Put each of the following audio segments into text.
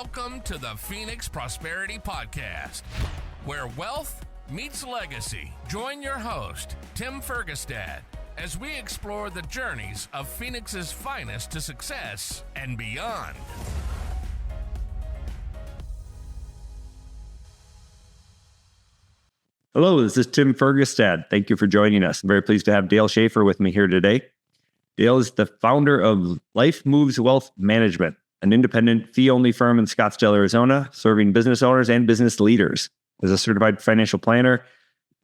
Welcome to the Phoenix Prosperity Podcast, where wealth meets legacy. Join your host, Tim Fergestad, as we explore the journeys of Phoenix's finest to success and beyond. Hello, this is Tim Fergestad. Thank you for joining us. I'm very pleased to have Dale Shafer with me here today. Dale is the founder of Life Moves Wealth Management, an independent fee-only firm in Scottsdale, Arizona, serving business owners and business leaders. As a certified financial planner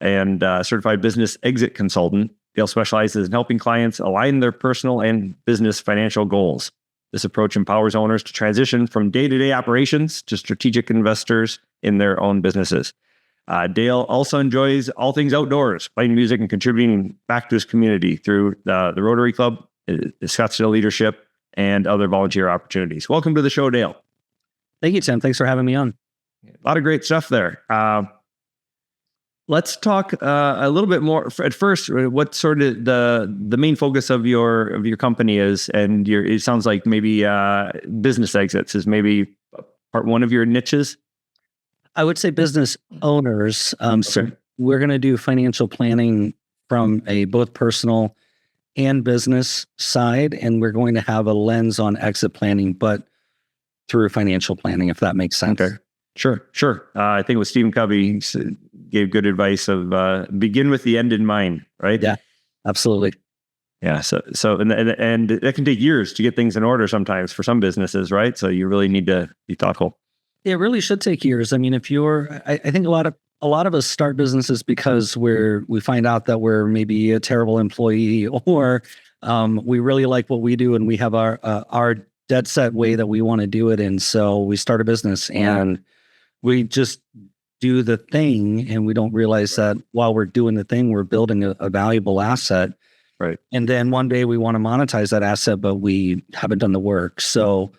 and certified business exit consultant, Dale specializes in helping clients align their personal and business financial goals. This approach empowers owners to transition from day-to-day operations to strategic investors in their own businesses. Dale also enjoys all things outdoors, playing music and contributing back to his community through the Rotary Club, the Scottsdale Leadership, and other volunteer opportunities. Welcome to the show, Dale. Thank you, Tim. Thanks for having me on. A lot of great stuff there. Let's talk a little bit more. At first, what sort of the main focus of your company is, and it sounds like maybe business exits is maybe part one of your niches. I would say business owners. So we're going to do financial planning from a both personal and business side, and we're going to have a lens on exit planning, but through financial planning, if that makes sense. Okay. Sure. I think with Stephen Covey gave good advice of begin with the end in mind, right? Yeah, absolutely. Yeah. So and that can take years to get things in order sometimes for some businesses, right? So you really need to be thoughtful. It really should take years. I mean, if I think a lot of us start businesses because we find out that we're maybe a terrible employee, or we really like what we do and we have our dead set way that we want to do it. And so we start a business and we just do the thing, and we don't realize that while we're doing the thing, we're building a valuable asset. Right. And then one day we want to monetize that asset, but we haven't done the work. So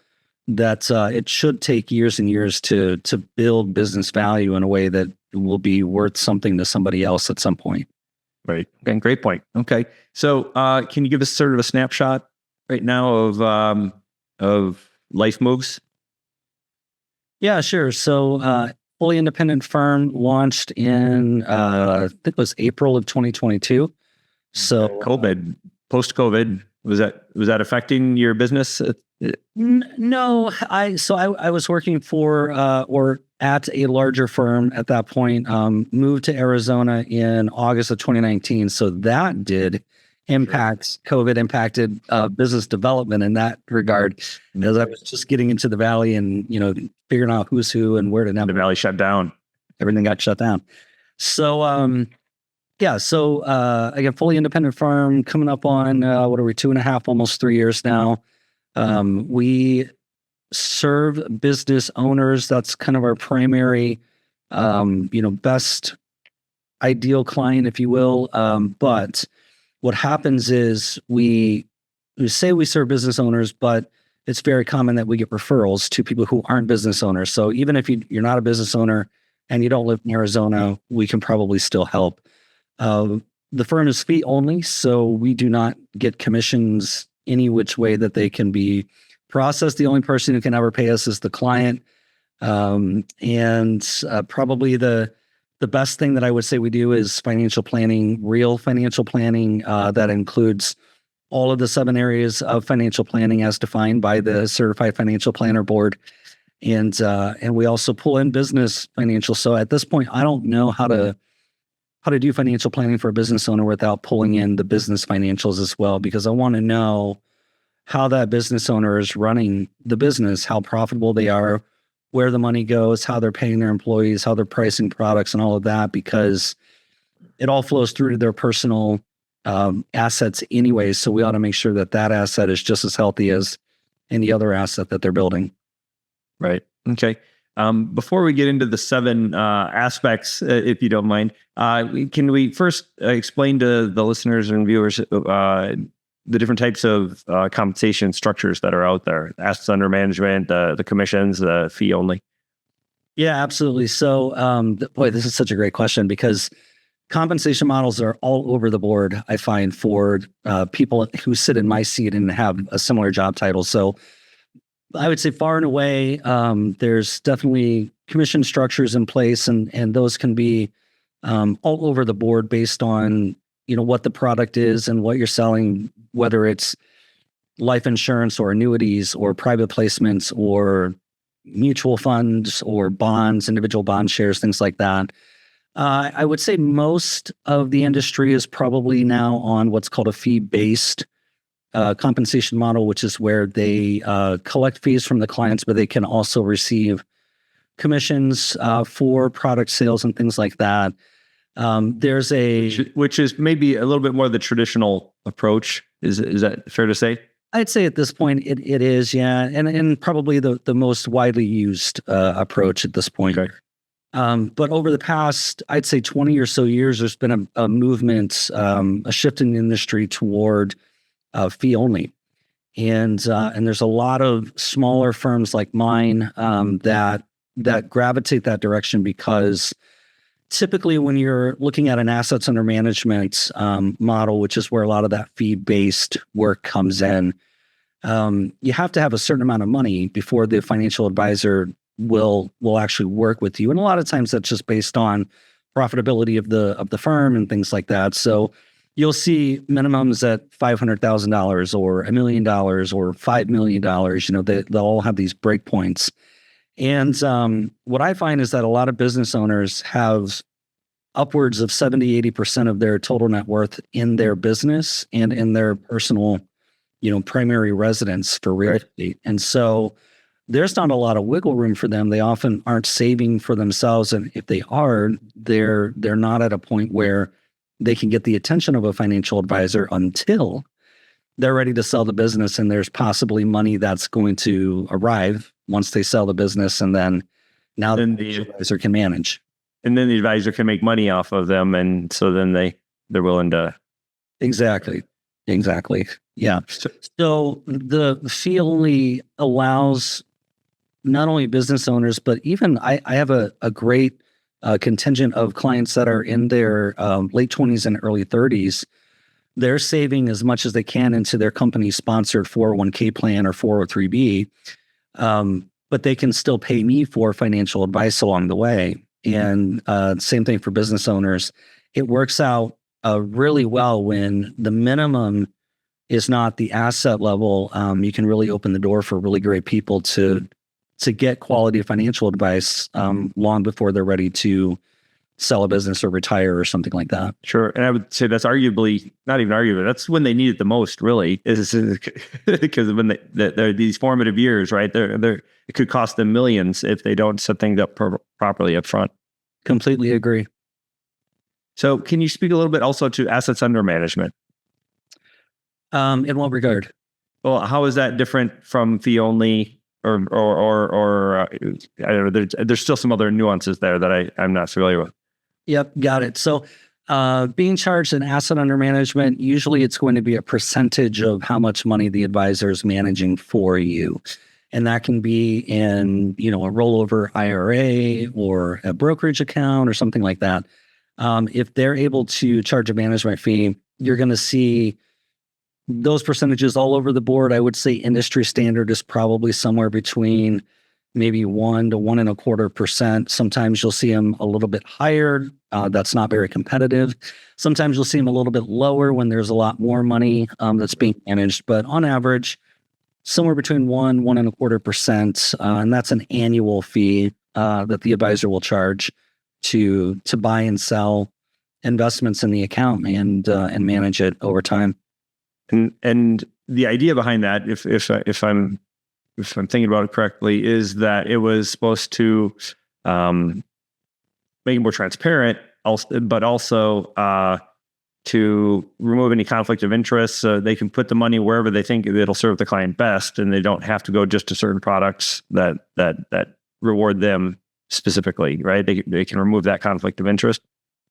that's it should take years and years to build business value in a way that will be worth something to somebody else at some point. Right. Okay, great point. Okay. So can you give us sort of a snapshot right now of Life Moves? Yeah, sure. So fully independent firm, launched in I think it was April of 2022. So post-COVID, was that affecting your business? No, I was working for or at a larger firm at that point. Moved to Arizona in August of 2019. So that did impact. COVID impacted business development in that regard, as I was just getting into the valley and figuring out who's who and where to navigate. The valley shut down. Everything got shut down. So again, fully independent firm, coming up on 2.5, almost 3 years now. We serve business owners. That's kind of our primary, best ideal client, if you will. But what happens is we say we serve business owners, but it's very common that we get referrals to people who aren't business owners. So even if you're not a business owner and you don't live in Arizona, we can probably still help. The firm is fee only, so we do not get commissions any which way that they can be processed. The only person who can ever pay us is the client. And probably the best thing that I would say we do is financial planning, real financial planning, that includes all of the 7 areas of financial planning as defined by the Certified Financial Planner Board. And we also pull in business financial. So at this point, I don't know how to do financial planning for a business owner without pulling in the business financials as well, because I want to know how that business owner is running the business, how profitable they are, where the money goes, how they're paying their employees, how they're pricing products and all of that, because it all flows through to their personal assets anyway. So we ought to make sure that asset is just as healthy as any other asset that they're building. Right. Okay. Before we get into the 7 aspects, if you don't mind, can we first explain to the listeners and viewers the different types of compensation structures that are out there? Assets under management, the commissions, the fee only. Yeah, absolutely. So, this is such a great question, because compensation models are all over the board, I find, for people who sit in my seat and have a similar job title. So I would say far and away, there's definitely commission structures in place, and those can be all over the board based on what the product is and what you're selling, whether it's life insurance or annuities or private placements or mutual funds or bonds, individual bond shares, things like that. I would say most of the industry is probably now on what's called a fee-based compensation model, which is where they collect fees from the clients, but they can also receive commissions for product sales and things like that. There's which is maybe a little bit more the traditional approach. Is that fair to say? I'd say at this point it is, yeah, and probably the most widely used approach at this point. Okay. But over the past, I'd say 20 or so years, there's been a movement, a shift in the industry toward fee only, and there's a lot of smaller firms like mine that gravitate that direction, because typically when you're looking at an assets under management model, which is where a lot of that fee-based work comes in, you have to have a certain amount of money before the financial advisor will actually work with you. And a lot of times that's just based on profitability of the firm and things like that. So you'll see minimums at $500,000 or $1 million or $5 million. They'll all have these breakpoints. And what I find is that a lot of business owners have upwards of 70, 80% of their total net worth in their business and in their personal, primary residence for real estate. And so there's not a lot of wiggle room for them. They often aren't saving for themselves. And if they are, they're not at a point where they can get the attention of a financial advisor until they're ready to sell the business, and there's possibly money that's going to arrive once they sell the business, and then the advisor can manage. And then the advisor can make money off of them, and so then they're willing to. Exactly. Yeah. So the fee only allows not only business owners, but even I have a great contingent of clients that are in their late 20s and early 30s. They're saving as much as they can into their company-sponsored 401k plan or 403b, but they can still pay me for financial advice along the way. And same thing for business owners. It works out really well when the minimum is not the asset level. You can really open the door for really great people to get quality financial advice long before they're ready to sell a business or retire or something like that. Sure. And I would say that's arguably, not even arguably, that's when they need it the most, really, is because when they're these formative years, right? It could cost them millions if they don't set things up properly up front. Completely agree. So can you speak a little bit also to assets under management? In what regard? Well, how is that different from fee only? Or I don't know, there's still some other nuances there that I'm not familiar with. Yep, got it. So being charged an asset under management, usually it's going to be a percentage of how much money the advisor is managing for you. And that can be in, a rollover IRA or a brokerage account or something like that. If they're able to charge a management fee, you're going to see those percentages all over the board. I would say industry standard is probably somewhere between maybe 1 to 1.25%. Sometimes you'll see them a little bit higher. That's not very competitive. Sometimes you'll see them a little bit lower when there's a lot more money that's being managed. But on average, somewhere between 1.25%, and that's an annual fee that the advisor will charge to buy and sell investments in the account and manage it over time. And the idea behind that, if I'm thinking about it correctly, is that it was supposed to make it more transparent, but also to remove any conflict of interest, so they can put the money wherever they think it'll serve the client best, and they don't have to go just to certain products that reward them specifically, right? They can remove that conflict of interest.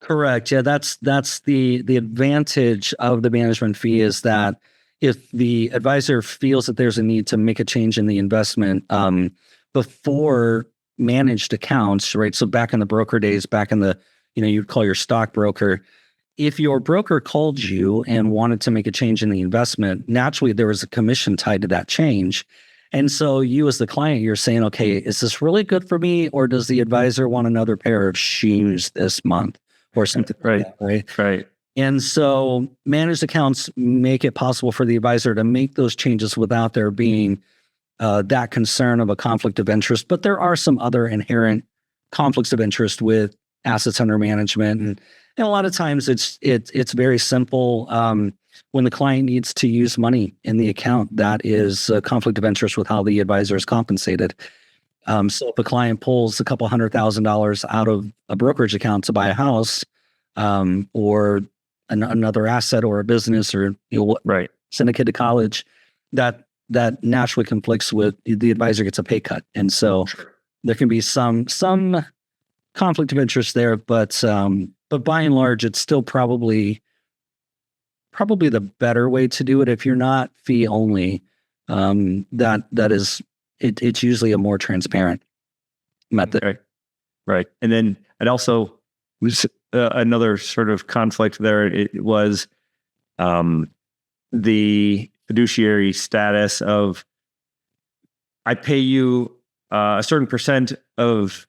Correct. Yeah, that's the advantage of the management fee, is that if the advisor feels that there's a need to make a change in the investment before managed accounts, right? So back in the broker days, back in the, you'd call your stockbroker. If your broker called you and wanted to make a change in the investment, naturally there was a commission tied to that change. And so you as the client, you're saying, okay, is this really good for me? Or does the advisor want another pair of shoes this month or something like that, right? Right. And so managed accounts make it possible for the advisor to make those changes without there being that concern of a conflict of interest. But there are some other inherent conflicts of interest with assets under management. And a lot of times it's very simple. When the client needs to use money in the account, that is a conflict of interest with how the advisor is compensated. So if a client pulls a couple $100,000 out of a brokerage account to buy a house, or another asset or a business, or Right. syndicate to college, that naturally conflicts with the advisor gets a pay cut. And so there can be some conflict of interest there, but by and large, it's still probably the better way to do it. If you're not fee only, it's usually a more transparent method. Right. And then it also was another sort of conflict there. It was the fiduciary status of, I pay you a certain percent of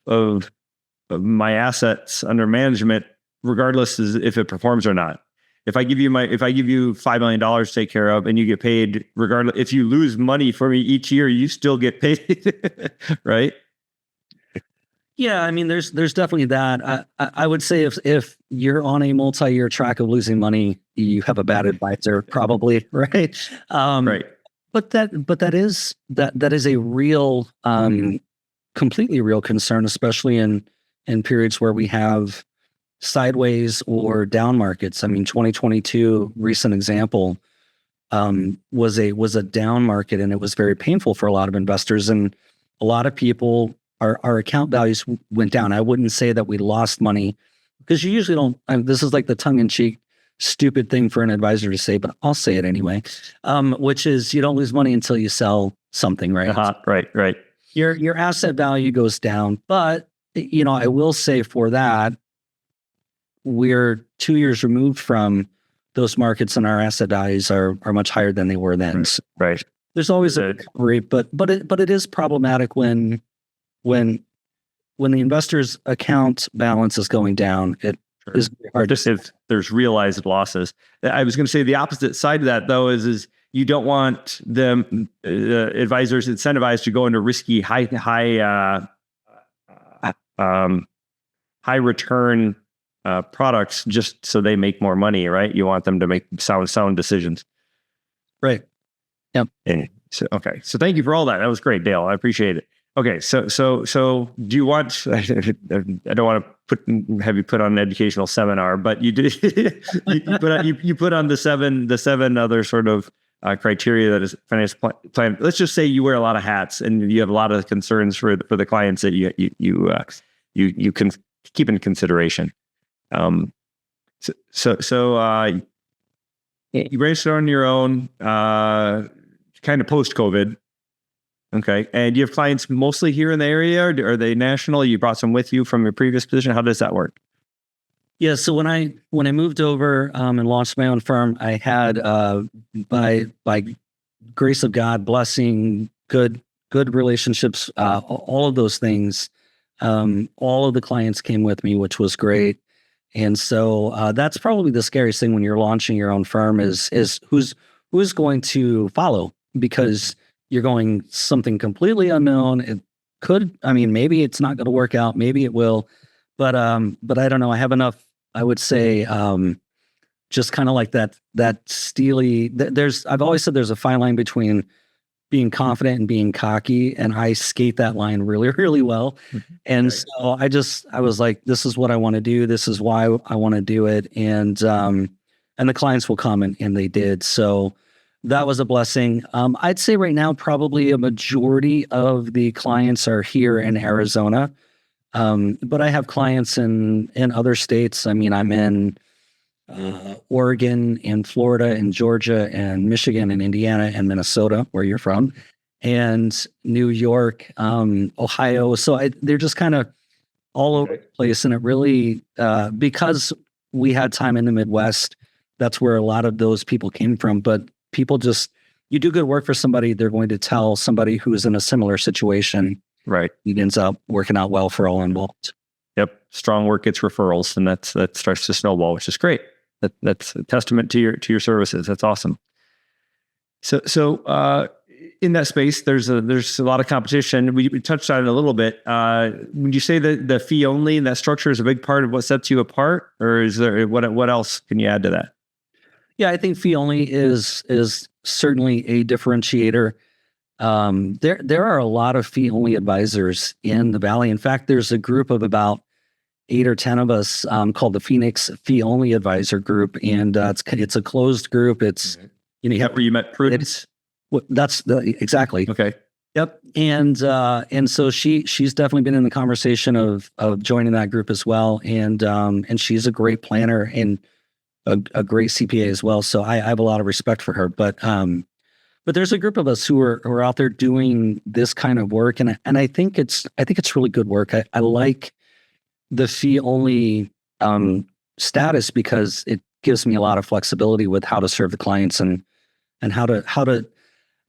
my assets under management, regardless if it performs or not. If I give you $5 million to take care of, and you get paid regardless, if you lose money for me each year, you still get paid, right? Yeah, I mean, there's definitely that. I would say if you're on a multi-year track of losing money, you have a bad advisor, probably, right? Right. But that is a real, completely real concern, especially in periods where we have sideways or down markets. I mean, 2022, recent example, was a down market, and it was very painful for a lot of investors, and a lot of people. Our account values went down. I wouldn't say that we lost money, because you usually don't. This is like the tongue-in-cheek, stupid thing for an advisor to say, but I'll say it anyway. Which is, you don't lose money until you sell something, right? Right. Your asset value goes down, but I will say for that, we're 2 years removed from those markets, and our asset values are much higher than they were then. Right. There's always a recovery, but it is problematic when the investor's account balance is going down. It is hard just if there's realized losses. I was going to say the opposite side of that, though, is you don't want them advisors incentivized to go into risky high return products just so they make more money, right? You want them to make sound decisions, right? Yep. And so thank you for all that. That was great, Dale. I appreciate it. Okay, so do you want? I don't want to have you put on an educational seminar, but you did. you put on the seven other sort of criteria that is financial plan. Let's just say you wear a lot of hats and you have a lot of concerns for the clients that you can keep in consideration. So you raised it on your own, kind of post-COVID. Okay. And do you have clients mostly here in the area, or are they national? You brought some with you from your previous position. How does that work? Yeah. So when I moved over and launched my own firm, I had by grace of God, blessing, good relationships, all of those things. All of the clients came with me, which was great. And so that's probably the scariest thing when you're launching your own firm is who's going to follow, because you're going something completely unknown. It could, maybe it's not going to work out. Maybe it will, but I don't know. I have enough, I would say, just kind of like that steely, I've always said there's a fine line between being confident and being cocky, and I skate that line really, really well. And so I was like, this is what I want to do. This is why I want to do it. And the clients will come, and they did. So that was a blessing. I'd say right now, probably a majority of the clients are here in Arizona. But I have clients in other states. I'm in Oregon and Florida and Georgia and Michigan and Indiana and Minnesota, where you're from, and New York, Ohio. So they're just kind of all over the place. And it really, because we had time in the Midwest, that's where a lot of those people came from. But people just you do good work for somebody, they're going to tell somebody who is in a similar situation. Right. It ends up working out well for all involved. Yep. Strong work gets referrals, and that starts to snowball, which is great. That's a testament to your services. That's awesome. So in that space, there's a lot of competition. We touched on it a little bit. Would you say that the fee only and that structure is a big part of what sets you apart, or is there what else can you add to that? Yeah, I think fee only is certainly a differentiator. There are a lot of fee only advisors in the Valley. In fact, there's a group of about 8 or 10 of us called the Phoenix Fee Only Advisor Group, and it's a closed group. It's you have where you met Prudence. That's exactly okay. Yep, and so she's definitely been in the conversation of joining that group as well, and she's a great planner and a great CPA as well. So I have a lot of respect for her, but there's a group of us who are out there doing this kind of work, and I think it's really good work. I like the fee only status because it gives me a lot of flexibility with how to serve the clients and how to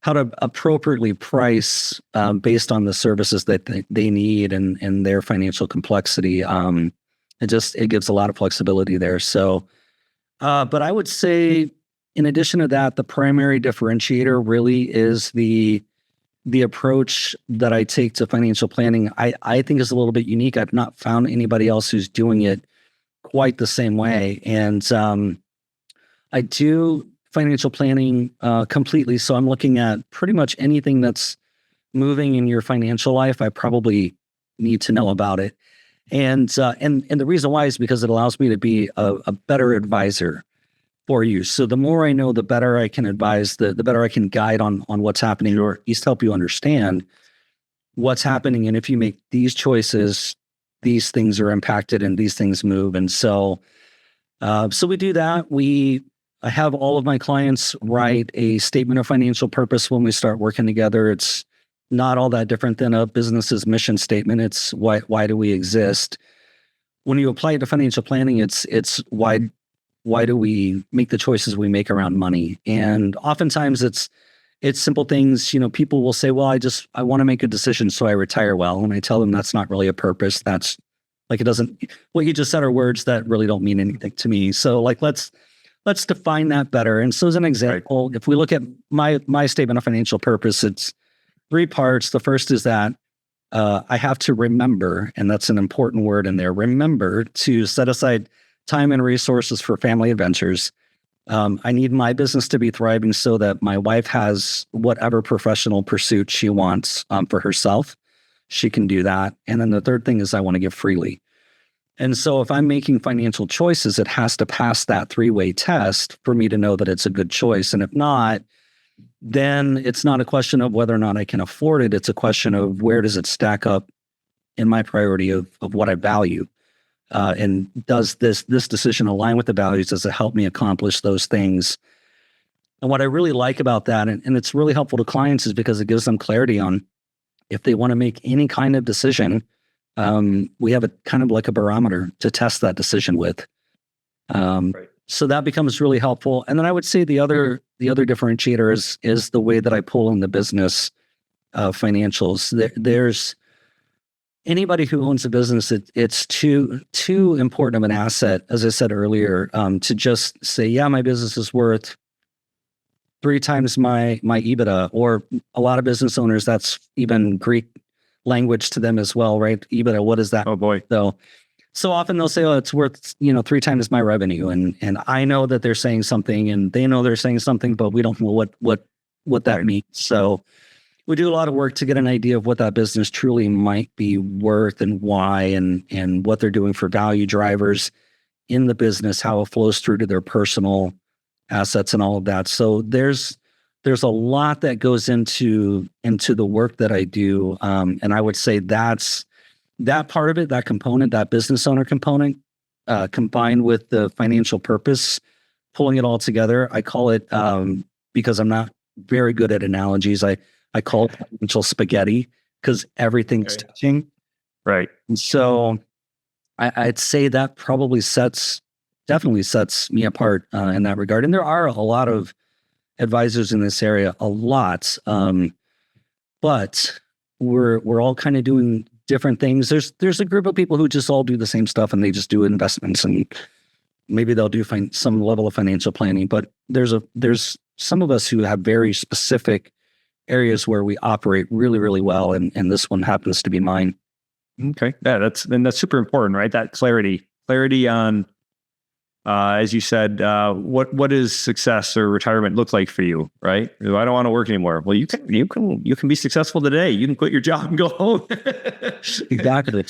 appropriately price based on the services that they need and their financial complexity. It gives a lot of flexibility there. So, but I would say, in addition to that, the primary differentiator really is the approach that I take to financial planning. I think is a little bit unique. I've not found anybody else who's doing it quite the same way. And I do financial planning completely. So I'm looking at pretty much anything that's moving in your financial life. I probably need to know about it. And the reason why is because it allows me to be a better advisor for you. So the more I know, the better I can advise, the better I can guide on what's happening, or at least help you understand what's happening. And if you make these choices, these things are impacted and these things move. And so we do that. I have all of my clients write a statement of financial purpose when we start working together. It's not all that different than a business's mission statement. It's why do we exist? When you apply it to financial planning, it's why do we make the choices we make around money? And oftentimes it's simple things. People will say, well, I want to make a decision so I retire well. And I tell them that's not really a purpose. That's like, it doesn't, what you just said are words that really don't mean anything to me. So like, let's define that better. And so as an example, if we look at my statement of financial purpose, it's 3 parts. The first is that I have to remember, and that's an important word in there, remember to set aside time and resources for family adventures. I need my business to be thriving so that my wife has whatever professional pursuit she wants for herself. She can do that. And then the third thing is I want to give freely. And so if I'm making financial choices, it has to pass that 3-way test for me to know that it's a good choice. And if not, then it's not a question of whether or not I can afford it. It's a question of where does it stack up in my priority of what I value. And does this decision align with the values? Does it help me accomplish those things? And what I really like about that, and it's really helpful to clients, is because it gives them clarity on if they want to make any kind of decision. We have a kind of like a barometer to test that decision with. Right. So that becomes really helpful. And then I would say the other differentiator is the way that I pull in the business financials. There's anybody who owns a business, it's too important of an asset, as I said earlier, to just say, yeah, my business is worth 3 times my EBITDA, or a lot of business owners, that's even Greek language to them as well, right? EBITDA, what is that? Oh boy. So often they'll say, oh, it's worth, 3 times my revenue. And I know that they're saying something and they know they're saying something, but we don't know what that means. So we do a lot of work to get an idea of what that business truly might be worth and why, and what they're doing for value drivers in the business, how it flows through to their personal assets and all of that. So there's a lot that goes into the work that I do. And I would say that's that part of it, that component, that business owner component, combined with the financial purpose, pulling it all together. I call it, because I'm not very good at analogies, I call it financial spaghetti, because everything's touching. Right. And so I'd say that probably definitely sets me apart in that regard. And there are a lot of advisors in this area a lot. But we're all kind of doing different things. There's a group of people who just all do the same stuff and they just do investments, and maybe they'll do some level of financial planning. But there's some of us who have very specific areas where we operate really, really well, and this one happens to be mine. Okay, yeah, that's super important, right? That clarity on, as you said, what does success or retirement look like for you, right? I don't want to work anymore. Well, you can be successful today. You can quit your job and go home. Exactly.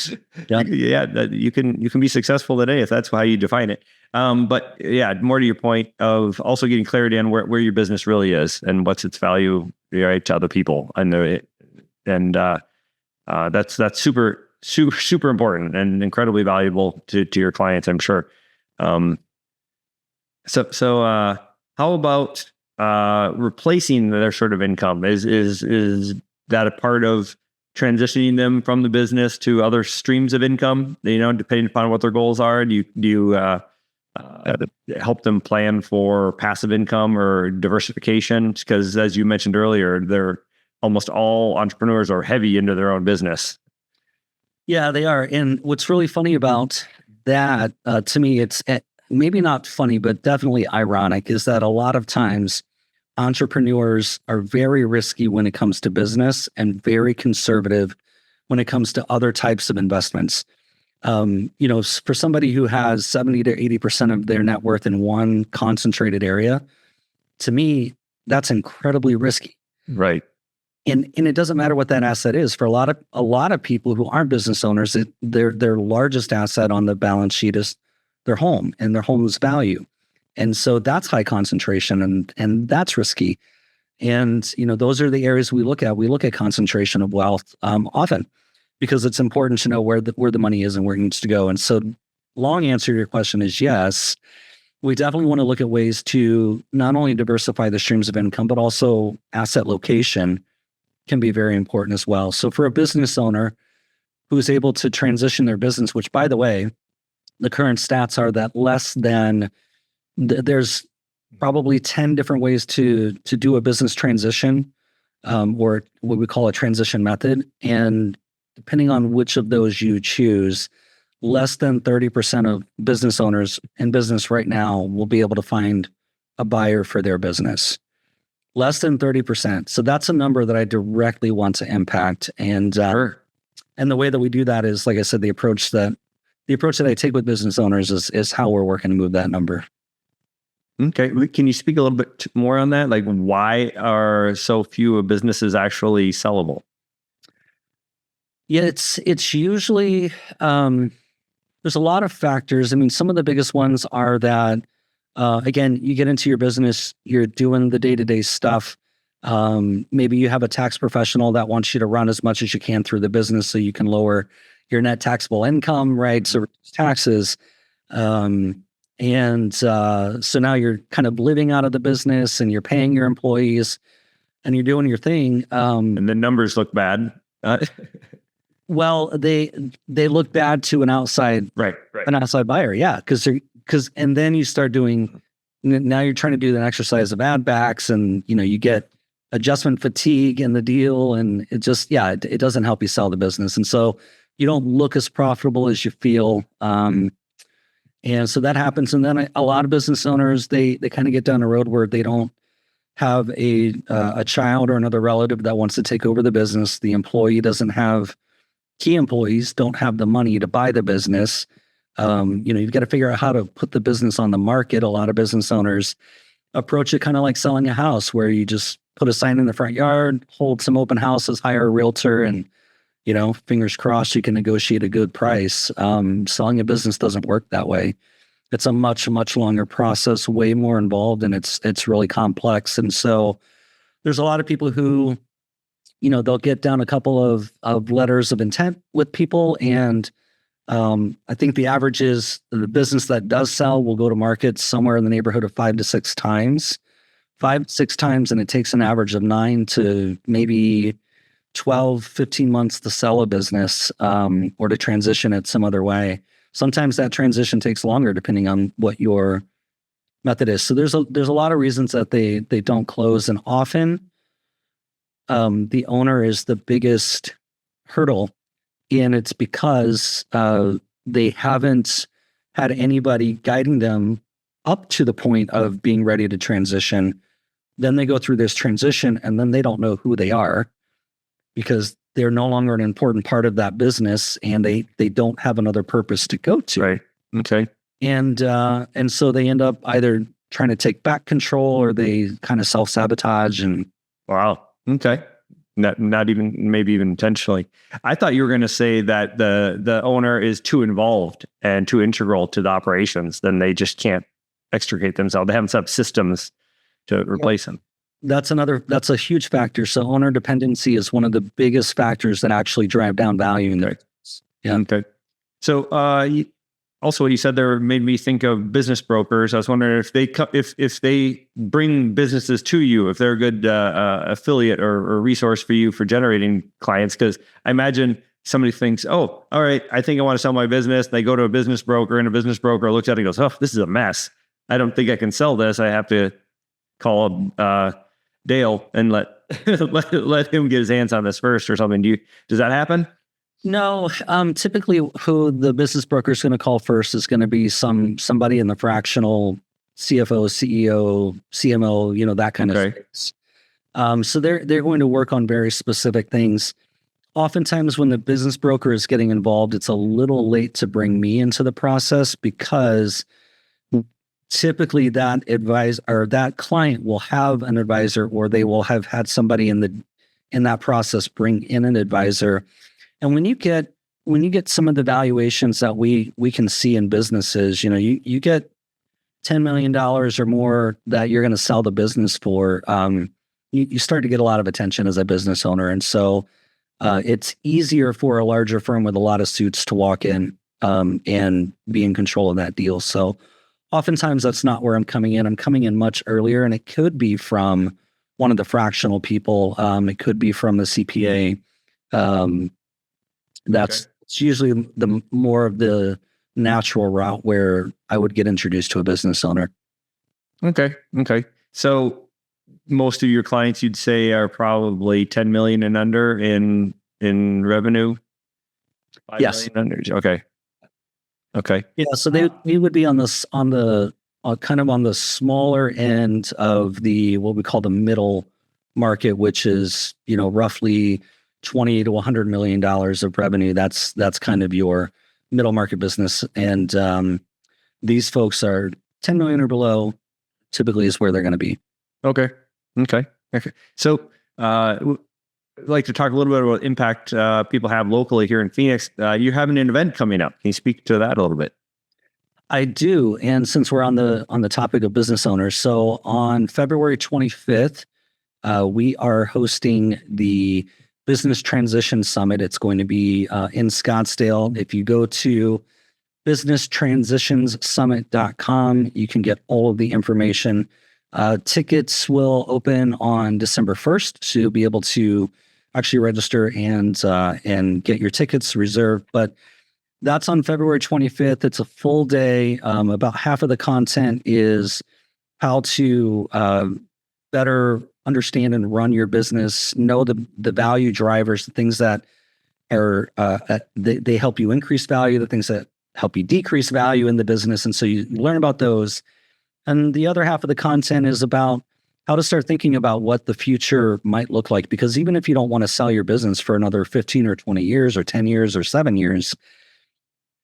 Yeah, you can be successful today if that's how you define it. But yeah, more to your point of also getting clarity on where your business really is and what's its value, right, to other people, and that's super important and incredibly valuable to your clients, I'm sure. So how about replacing their sort of income? Is that a part of transitioning them from the business to other streams of income? Depending upon what their goals are, do you help them plan for passive income or diversification? Because as you mentioned earlier, they're almost all entrepreneurs are heavy into their own business. Yeah, they are. And what's really funny about that, to me, it's maybe not funny, but definitely ironic, is that a lot of times entrepreneurs are very risky when it comes to business and very conservative when it comes to other types of investments. For somebody who has 70 to 80% of their net worth in one concentrated area, to me, that's incredibly risky. Right. And it doesn't matter what that asset is. For a lot of people who aren't business owners, their largest asset on the balance sheet is their home and their home's value. And so that's high concentration and that's risky. And, those are the areas we look at. We look at concentration of wealth often because it's important to know where the money is and where it needs to go. And so long answer to your question is yes. We definitely want to look at ways to not only diversify the streams of income, but also asset location can be very important as well. So for a business owner who's able to transition their business, which by the way, the current stats are that there's probably 10 different ways to do a business transition, or what we call a transition method. And depending on which of those you choose, less than 30% of business owners in business right now will be able to find a buyer for their business. Less than 30%. So that's a number that I directly want to impact. And Sure. And the way that we do that is, like I said, the approach that I take with business owners is how we're working to move that number. Okay. Can you speak a little bit more on that? Like, why are so few of businesses actually sellable? Yeah, it's usually there's a lot of factors. I mean, some of the biggest ones are that again, you get into your business, you're doing the day-to-day stuff. Maybe you have a tax professional that wants you to run as much as you can through the business so you can lower your net taxable income, right? So reduce taxes. So now you're kind of living out of the business and you're paying your employees and you're doing your thing. And the numbers look bad. Well, they look bad to an outside buyer. Yeah. And then you start doing, now you're trying to do an exercise of add backs and, you get adjustment fatigue in the deal. And it just, it doesn't help you sell the business. And so you don't look as profitable as you feel. And so that happens. And then a lot of business owners, they kind of get down a road where they don't have a child or another relative that wants to take over the business. The employee doesn't have, key employees don't have the money to buy the business. You've got to figure out how to put the business on the market. A lot of business owners approach it kind of like selling a house where you just put a sign in the front yard, hold some open houses, hire a realtor, and, fingers crossed you can negotiate a good price. Selling a business doesn't work that way. It's a much, much longer process, way more involved, and it's really complex. And so there's a lot of people who, they'll get down a couple of letters of intent with people. And I think the average is the business that does sell will go to market somewhere in the neighborhood of 5 to 6 times. 5 to 6 times, and it takes an average of 9 to maybe 12, 15 months to sell a business or to transition it some other way. Sometimes that transition takes longer depending on what your method is. So there's a lot of reasons that they don't close, and often the owner is the biggest hurdle, and it's because they haven't had anybody guiding them up to the point of being ready to transition. Then they go through this transition, and then they don't know who they are because they're no longer an important part of that business, and they don't have another purpose to go to. Right. Okay. And so they end up either trying to take back control, or they kind of self-sabotage. And Wow. Okay. Not even, maybe even intentionally. I thought you were going to say that the owner is too involved and too integral to the operations. Then they just can't extricate themselves. They haven't set up systems to replace them. That's a huge factor. So owner dependency is one of the biggest factors that actually drive down value in their business. Yeah. Okay. So also what you said there made me think of business brokers. I was wondering if they bring businesses to you, if they're a good affiliate or resource for you for generating clients. Because I imagine somebody thinks, oh, all right, I think I want to sell my business. They go to a business broker, and a business broker looks at it and goes, oh, this is a mess. I don't think I can sell this. I have to call Dale and let him get his hands on this first or something. Does that happen? No, typically who the business broker is going to call first is going to be somebody in the fractional CFO, CEO, CMO, that kind of space. So they're going to work on very specific things. Oftentimes when the business broker is getting involved, it's a little late to bring me into the process, because typically that that client will have an advisor, or they will have had somebody in that process bring in an advisor. And when you get some of the valuations that we can see in businesses, you get $10 million or more that you're going to sell the business for, you start to get a lot of attention as a business owner. And so it's easier for a larger firm with a lot of suits to walk in and be in control of that deal. So oftentimes that's not where I'm coming in. I'm coming in much earlier, and it could be from one of the fractional people. It could be from the CPA. It's usually the more of the natural route where I would get introduced to a business owner. Okay. So most of your clients, you'd say, are probably 10 million and under in revenue. 5 Yes. million under. Okay. Yeah. So we would be on the kind of on the smaller end of what we call the middle market, which is, roughly $20 to $100 million of revenue. That's kind of your middle market business. And these folks are 10 million or below, typically is where they're going to be. Okay. So I'd like to talk a little bit about impact people have locally here in Phoenix. You're having an event coming up. Can you speak to that a little bit? I do. And since we're on the topic of business owners, so on February 25th, we are hosting the Business Transition Summit. It's going to be in Scottsdale. If you go to businesstransitionsummit.com, you can get all of the information. Tickets will open on December 1st, so you'll be able to actually register and get your tickets reserved. But that's on February 25th. It's a full day. About half of the content is how to better understand and run your business, know the value drivers, the things that are they help you increase value, the things that help you decrease value in the business. And so you learn about those. And the other half of the content is about how to start thinking about what the future might look like. Because even if you don't want to sell your business for another 15 or 20 years or 10 years or 7 years,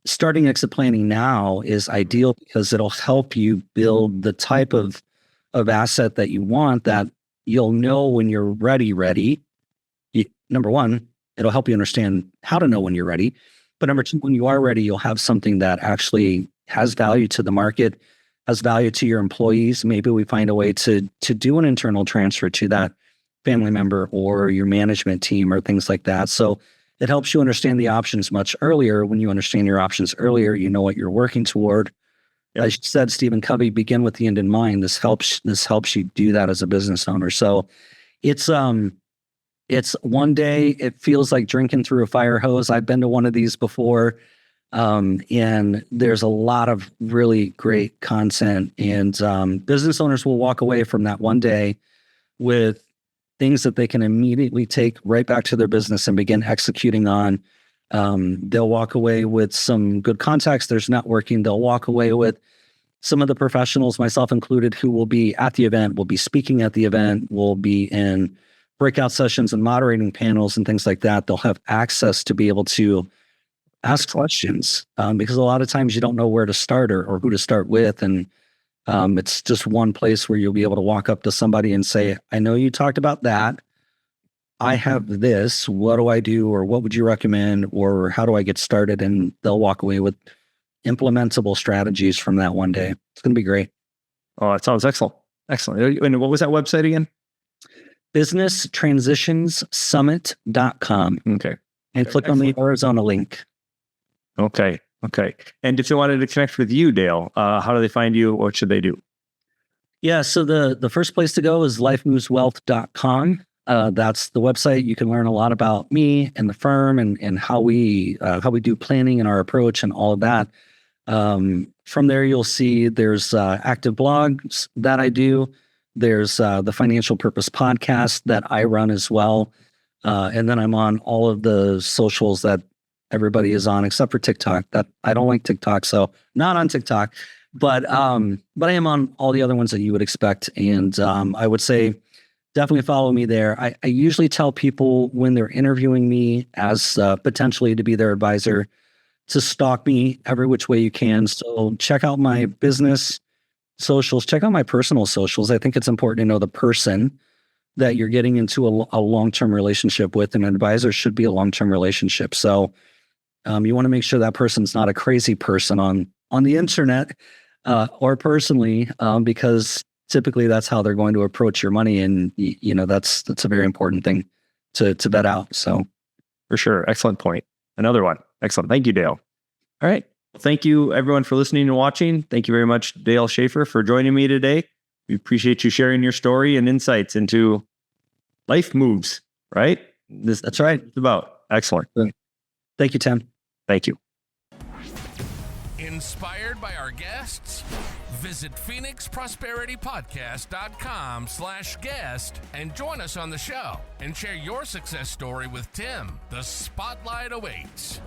starting exit planning now is ideal, because it'll help you build the type of asset that you want, that you'll know when you're ready. Number one, it'll help you understand how to know when you're ready. But number two, when you are ready, you'll have something that actually has value to the market, has value to your employees. Maybe we find a way to do an internal transfer to that family member or your management team or things like that. So it helps you understand the options much earlier. When you understand your options earlier, you know what you're working toward. Yep. As you said, Stephen Covey, begin with the end in mind. This helps you do that as a business owner. So it's one day. It feels like drinking through a fire hose. I've been to one of these before. And there's a lot of really great content, and business owners will walk away from that one day with things that they can immediately take right back to their business and begin executing on. They'll walk away with some good contacts. There's networking. They'll walk away with some of the professionals, myself included, who will be at the event, will be speaking at the event, will be in breakout sessions and moderating panels and things like that. They'll have access to be able to ask questions, because a lot of times you don't know where to start or who to start with. And it's just one place where you'll be able to walk up to somebody and say, I know you talked about that. I have this. What do I do? Or what would you recommend? Or how do I get started? And they'll walk away with implementable strategies from that one day. It's going to be great. Oh, that sounds excellent. Excellent. And what was that website again? businesstransitionssummit.com. Okay. And click on the Arizona link. Okay. Okay. And if they wanted to connect with you, Dale, how do they find you? What should they do? Yeah. So the first place to go is lifemoveswealth.com. That's the website. You can learn a lot about me and the firm and how we do planning and our approach and all of that. From there, you'll see there's active blogs that I do. There's the Financial Purpose podcast that I run as well. And then I'm on all of the socials that everybody is on, except for TikTok. That I don't like TikTok, so not on TikTok. But I am on all the other ones that you would expect. And I would say definitely follow me there. I usually tell people when they're interviewing me as potentially to be their advisor to stalk me every which way you can. So check out my business socials, check out my personal socials. I think it's important to know the person that you're getting into a long-term relationship with. An advisor should be a long-term relationship. So you want to make sure that person's not a crazy person on the internet or personally, because typically that's how they're going to approach your money. And, that's a very important thing to vet out. So for sure. Excellent point. Another one. Excellent. Thank you, Dale. All right. Thank you, everyone, for listening and watching. Thank you very much, Dale Shafer, for joining me today. We appreciate you sharing your story and insights into life moves, right? That's right. It's about. Excellent. Thank you, Tim. Thank you. Inspired by our guests? Visit phoenixprosperitypodcast.com/guest and join us on the show and share your success story with Tim. The spotlight awaits.